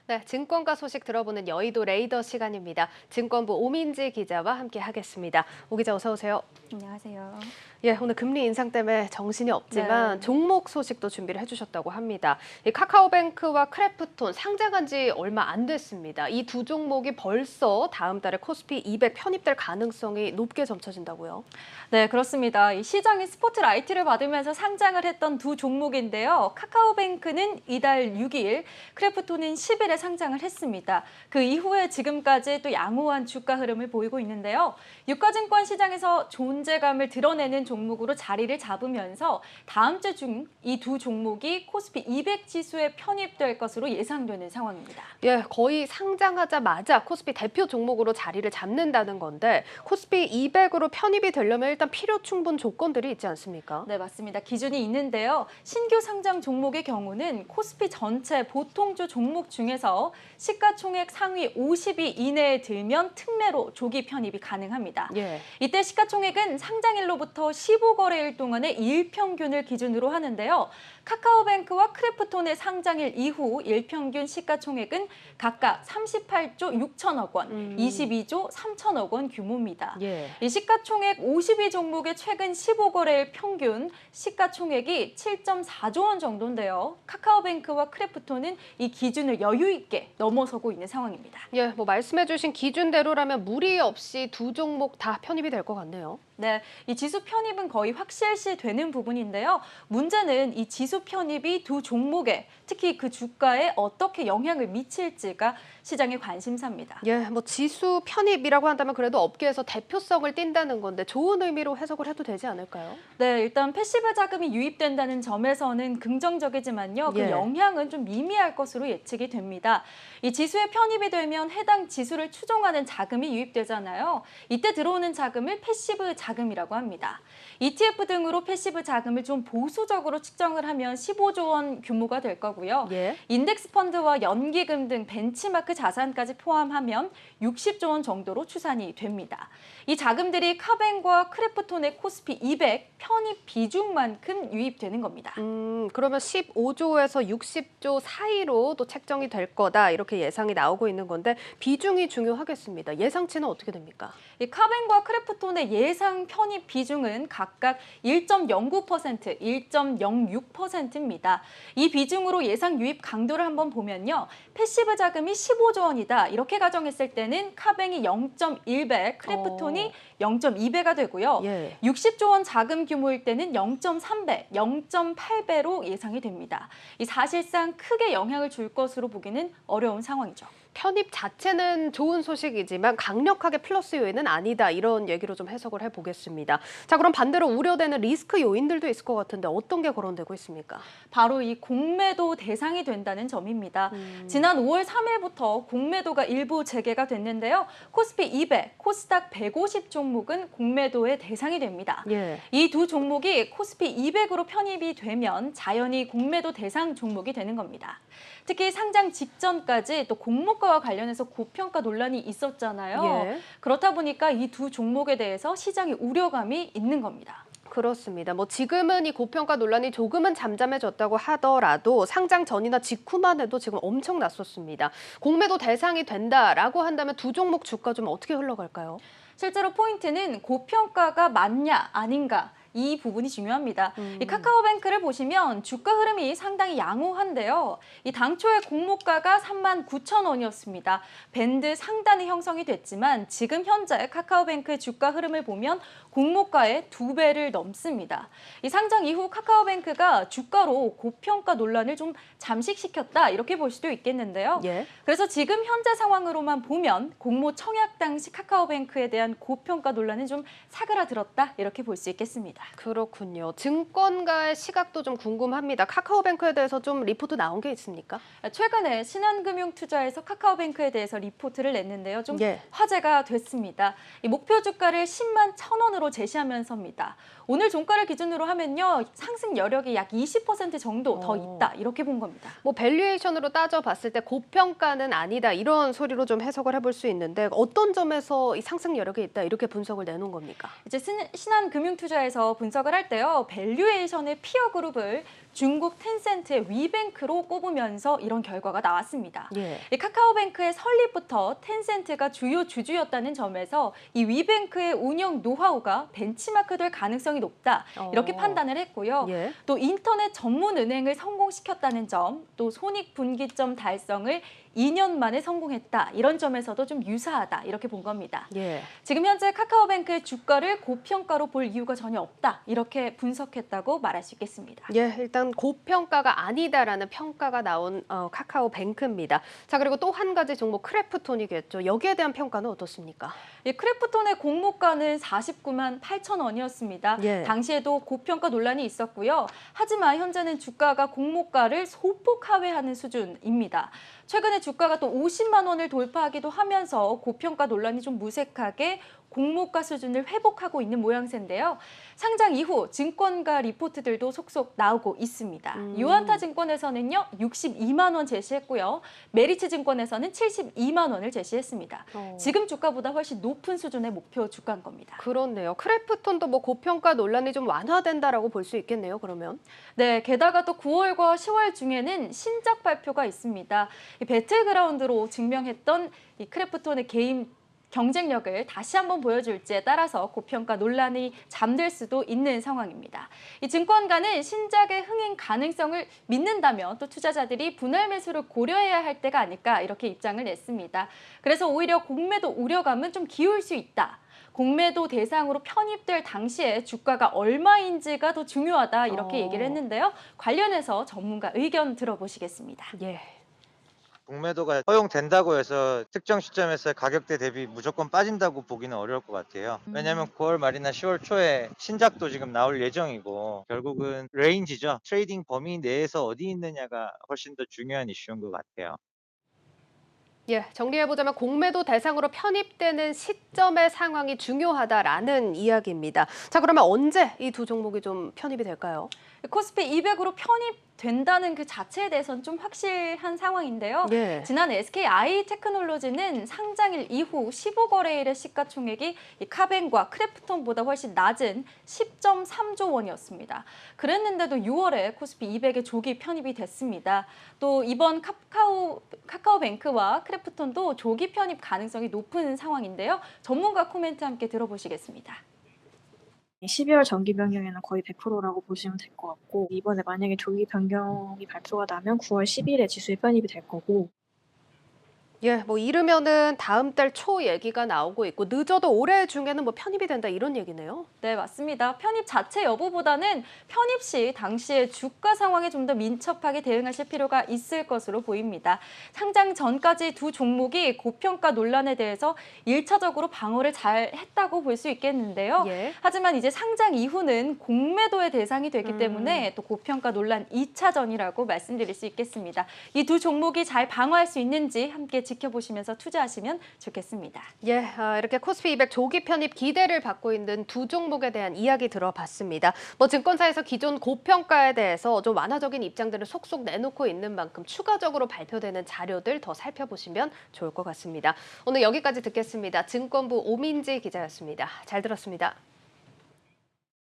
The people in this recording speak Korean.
네, 증권가 소식 들어보는 여의도 레이더 시간입니다. 증권부 오민지 기자와 함께 하겠습니다. 오 기자 어서 오세요. 안녕하세요. 예, 오늘 금리 인상 때문에 정신이 없지만 네. 종목 소식도 준비를 해주셨다고 합니다. 이 카카오뱅크와 크래프톤 상장한 지 얼마 안 됐습니다. 이 두 종목이 벌써 다음 달에 코스피 200 편입될 가능성이 높게 점쳐진다고요? 네, 그렇습니다. 이 시장이 스포트라이트를 받으면서 상장을 했던 두 종목인데요. 카카오뱅크는 이달 6일, 크래프톤은 10일에 상장을 했습니다. 그 이후에 지금까지 또 양호한 주가 흐름을 보이고 있는데요. 유가증권 시장에서 존재감을 드러내는 종목으로 자리를 잡으면서 다음 주 중 이 두 종목이 코스피 200 지수에 편입될 것으로 예상되는 상황입니다. 예, 거의 상장하자마자 코스피 대표 종목으로 자리를 잡는다는 건데 코스피 200으로 편입이 되려면 일단 필요 충분 조건들이 있지 않습니까? 네, 맞습니다. 기준이 있는데요. 신규 상장 종목의 경우는 코스피 전체 보통주 종목 중에서 시가총액 상위 50위 이내에 들면 특례로 조기 편입이 가능합니다. 예. 이때 시가총액은 상장일로부터 15거래일 동안의 일평균을 기준으로 하는데요. 카카오뱅크와 크래프톤의 상장일 이후 일평균 시가총액은 각각 38조 6천억 원, 22조 3천억 원 규모입니다. 예. 이 시가총액 52 종목의 최근 15거래일 평균 시가총액이 7.4조 원 정도인데요. 카카오뱅크와 크래프톤은 이 기준을 여유 있게 넘어서고 있는 상황입니다. 예, 뭐 말씀해주신 기준대로라면 무리 없이 두 종목 다 편입이 될 것 같네요. 네, 이 지수 편입은 거의 확실시 되는 부분인데요. 문제는 이 지수 편입이 두 종목에 특히 그 주가에 어떻게 영향을 미칠지가 시장의 관심사입니다. 예, 뭐 지수 편입이라고 한다면 그래도 업계에서 대표성을 띈다는 건데 좋은 의미로 해석을 해도 되지 않을까요? 네, 일단 패시브 자금이 유입된다는 점에서는 긍정적이지만요. 그 예. 영향은 좀 미미할 것으로 예측이 됩니다. 이 지수에 편입이 되면 해당 지수를 추종하는 자금이 유입되잖아요. 이때 들어오는 자금을 패시브 자금이라고 합니다. ETF 등으로 패시브 자금을 좀 보수적으로 측정을 하면 15조 원 규모가 될 거고요. 예. 인덱스 펀드와 연기금 등 벤치마크 자산까지 포함하면 60조 원 정도로 추산이 됩니다. 이 자금들이 카뱅과 크래프톤의 코스피 200 편입 비중만큼 유입되는 겁니다. 그러면 15조에서 60조 사이로 또 책정이 될 거다 이렇게 예상이 나오고 있는 건데 비중이 중요하겠습니다. 예상치는 어떻게 됩니까? 이 카뱅과 크래프톤의 예상 편입 비중은 각각 1.09%, 1.06%입니다. 이 비중으로 예상 유입 강도를 한번 보면요. 패시브 자금이 15조 원이다. 이렇게 가정했을 때는 카뱅이 0.1배, 크래프톤이 0.2배가 되고요. 예. 60조 원 자금 규모일 때는 0.3배, 0.8배로 예상이 됩니다. 이 사실상 크게 영향을 줄 것으로 보기는 어려운 상황이죠. 편입 자체는 좋은 소식이지만 강력하게 플러스 요인은 아니다 이런 얘기로 좀 해석을 해보겠습니다. 자, 그럼 반대로 우려되는 리스크 요인들도 있을 것 같은데 어떤 게 거론되고 있습니까? 바로 이 공매도 대상이 된다는 점입니다. 지난 5월 3일부터 공매도가 일부 재개가 됐는데요. 코스피 200, 코스닥 150 종목은 공매도의 대상이 됩니다. 예. 이 두 종목이 코스피 200으로 편입이 되면 자연히 공매도 대상 종목이 되는 겁니다. 특히 상장 직전까지 또 공모가와 관련해서 고평가 논란이 있었잖아요. 예. 그렇다 보니까 이 두 종목에 대해서 시장의 우려감이 있는 겁니다. 그렇습니다. 뭐 지금은 이 고평가 논란이 조금은 잠잠해졌다고 하더라도 상장 전이나 직후만 해도 지금 엄청 났었습니다. 공매도 대상이 된다라고 한다면 두 종목 주가 좀 어떻게 흘러갈까요? 실제로 포인트는 고평가가 맞냐 아닌가 이 부분이 중요합니다. 이 카카오뱅크를 보시면 주가 흐름이 상당히 양호한데요. 이 당초의 공모가가 39,000원이었습니다. 밴드 상단이 형성이 됐지만 지금 현재 카카오뱅크의 주가 흐름을 보면 공모가의 2배를 넘습니다. 이 상장 이후 카카오뱅크가 주가로 고평가 논란을 좀 잠식시켰다 이렇게 볼 수도 있겠는데요. 예. 그래서 지금 현재 상황으로만 보면 공모 청약 당시 카카오뱅크에 대한 고평가 논란은 좀 사그라들었다 이렇게 볼 수 있겠습니다. 그렇군요. 증권가의 시각도 좀 궁금합니다. 카카오뱅크에 대해서 좀 리포트 나온 게 있습니까? 최근에 신한금융투자에서 카카오뱅크에 대해서 리포트를 냈는데요. 좀 예. 화제가 됐습니다. 이 목표 주가를 10만 1,000원으로 제시하면서입니다. 오늘 종가를 기준으로 하면요. 상승 여력이 약 20% 정도 더 있다. 이렇게 본 겁니다. 뭐 밸류에이션으로 따져봤을 때 고평가는 아니다 이런 소리로 좀 해석을 해볼 수 있는데 어떤 점에서 이 상승 여력이 있다 이렇게 분석을 내놓은 겁니까? 이제 신한금융투자에서 분석을 할 때요. 밸류에이션의 피어 그룹을 중국 텐센트의 위뱅크로 꼽으면서 이런 결과가 나왔습니다. 예. 이 카카오뱅크의 설립부터 텐센트가 주요 주주였다는 점에서 이 위뱅크의 운영 노하우가 벤치마크 될 가능성이 높다 이렇게 판단을 했고요. 예. 또 인터넷 전문 은행을 성공시켰다는 점, 또 손익분기점 달성을 2년 만에 성공했다. 이런 점에서도 좀 유사하다. 이렇게 본 겁니다. 예. 지금 현재 카카오뱅크의 주가를 고평가로 볼 이유가 전혀 없다. 이렇게 분석했다고 말할 수 있겠습니다. 예, 일단 고평가가 아니다라는 평가가 나온 카카오뱅크입니다. 자, 그리고 또 한 가지 종목 크래프톤이겠죠. 여기에 대한 평가는 어떻습니까? 이 크래프톤의 공모가는 49만 8천 원이었습니다. 예. 당시에도 고평가 논란이 있었고요. 하지만 현재는 주가가 공모가를 소폭 하회하는 수준입니다. 최근에 주가가 또 50만 원을 돌파하기도 하면서 고평가 논란이 좀 무색하게 공모가 수준을 회복하고 있는 모양새인데요. 상장 이후 증권가 리포트들도 속속 나오고 있습니다. 유안타 증권에서는요 62만 원 제시했고요. 메리츠 증권에서는 72만 원을 제시했습니다. 지금 주가보다 훨씬 높은 수준의 목표 주가인 겁니다. 그렇네요. 크래프톤도 뭐 고평가 논란이 좀 완화된다라고 볼 수 있겠네요. 그러면. 네, 게다가 또 9월과 10월 중에는 신작 발표가 있습니다. 이 배틀그라운드로 증명했던 이 크래프톤의 게임 경쟁력을 다시 한번 보여줄지에 따라서 고평가 논란이 잠들 수도 있는 상황입니다. 이 증권가는 신작의 흥행 가능성을 믿는다면 또 투자자들이 분할 매수를 고려해야 할 때가 아닐까 이렇게 입장을 냈습니다. 그래서 오히려 공매도 우려감은 좀 기울 수 있다. 공매도 대상으로 편입될 당시에 주가가 얼마인지가 더 중요하다 이렇게 얘기를 했는데요. 관련해서 전문가 의견 들어보시겠습니다. 예. 공매도가 허용된다고 해서 특정 시점에서 가격대 대비 무조건 빠진다고 보기는 어려울 것 같아요. 왜냐하면 9월 말이나 10월 초에 신작도 지금 나올 예정이고 결국은 레인지죠. 트레이딩 범위 내에서 어디 있느냐가 훨씬 더 중요한 이슈인 것 같아요. 예, 정리해보자면 공매도 대상으로 편입되는 시점의 상황이 중요하다라는 이야기입니다. 자, 그러면 언제 이 두 종목이 좀 편입이 될까요? 코스피 200으로 편입된다는 그 자체에 대해서는 좀 확실한 상황인데요. 예. 지난 SKI 테크놀로지는 상장일 이후 15거래일의 시가총액이 이 카뱅과 크래프톤보다 훨씬 낮은 10.3조 원이었습니다. 그랬는데도 6월에 코스피 200에 조기 편입이 됐습니다. 또 이번 카카오뱅크와 크래프톤도 조기 편입 가능성이 높은 상황인데요. 전문가 코멘트 함께 들어보시겠습니다. 12월 정기 변경에는 거의 100%라고 보시면 될 것 같고 이번에 만약에 조기 변경이 발표가 나면 9월 10일에 지수에 편입이 될 거고 예, 뭐 이르면은 다음 달 초 얘기가 나오고 있고 늦어도 올해 중에는 뭐 편입이 된다 이런 얘기네요. 네, 맞습니다. 편입 자체 여부보다는 편입 시 당시의 주가 상황에 좀 더 민첩하게 대응하실 필요가 있을 것으로 보입니다. 상장 전까지 두 종목이 고평가 논란에 대해서 1차적으로 방어를 잘 했다고 볼 수 있겠는데요. 예. 하지만 이제 상장 이후는 공매도의 대상이 되기 때문에 또 고평가 논란 2차전이라고 말씀드릴 수 있겠습니다. 이 두 종목이 잘 방어할 수 있는지 함께 지켜보시면서 투자하시면 좋겠습니다. 예, 이렇게 코스피 200 조기 편입 기대를 받고 있는 두 종목에 대한 이야기 들어봤습니다. 뭐 증권사에서 기존 고평가에 대해서 좀 완화적인 입장들을 속속 내놓고 있는 만큼 추가적으로 발표되는 자료들 더 살펴보시면 좋을 것 같습니다. 오늘 여기까지 듣겠습니다. 증권부 오민지 기자였습니다. 잘 들었습니다.